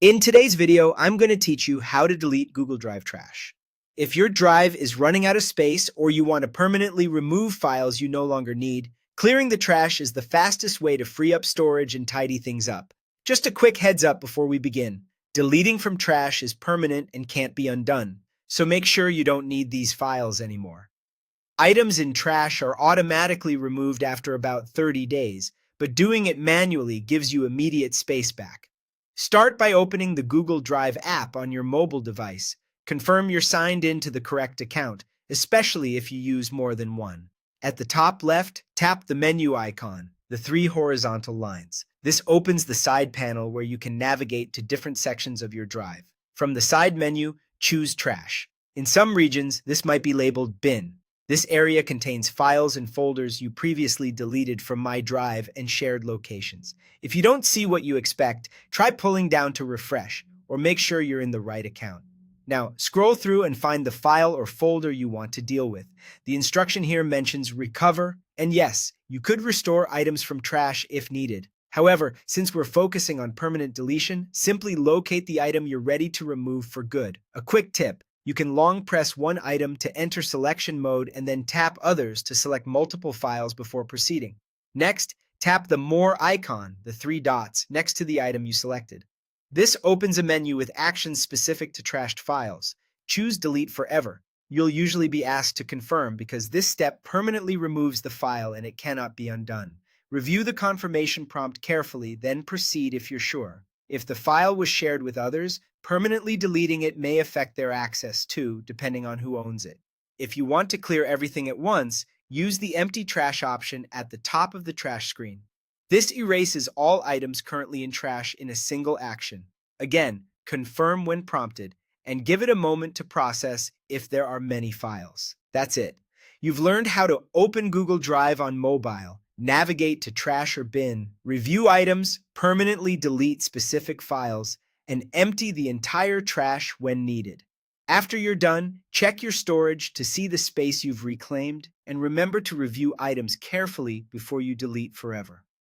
In today's video, I'm going to teach you how to delete Google Drive trash. If your drive is running out of space or you want to permanently remove files you no longer need, clearing the trash is the fastest way to free up storage and tidy things up. Just a quick heads up before we begin. Deleting from trash is permanent and can't be undone, so make sure you don't need these files anymore. Items in trash are automatically removed after about 30 days, but doing it manually gives you immediate space back. Start by opening the Google Drive app on your mobile device. Confirm you're signed in to the correct account, especially if you use more than one. At the top left, tap the menu icon, the three horizontal lines. This opens the side panel where you can navigate to different sections of your drive. From the side menu, choose Trash. In some regions, this might be labeled Bin. This area contains files and folders you previously deleted from My Drive and shared locations. If you don't see what you expect, try pulling down to refresh, or make sure you're in the right account. Now, scroll through and find the file or folder you want to deal with. The instruction here mentions recover, and yes, you could restore items from trash if needed. However, since we're focusing on permanent deletion, simply locate the item you're ready to remove for good. A quick tip. You can long press one item to enter selection mode and then tap others to select multiple files before proceeding. Next, tap the More icon, the three dots, next to the item you selected. This opens a menu with actions specific to trashed files. Choose Delete Forever. You'll usually be asked to confirm because this step permanently removes the file and it cannot be undone. Review the confirmation prompt carefully, then proceed if you're sure. If the file was shared with others, permanently deleting it may affect their access too, depending on who owns it. If you want to clear everything at once, use the Empty Trash option at the top of the trash screen. This erases all items currently in trash in a single action. Again, confirm when prompted, and give it a moment to process if there are many files. That's it. You've learned how to open Google Drive on mobile, navigate to trash or bin, review items, permanently delete specific files, and empty the entire trash when needed. After you're done, check your storage to see the space you've reclaimed, and remember to review items carefully before you delete forever.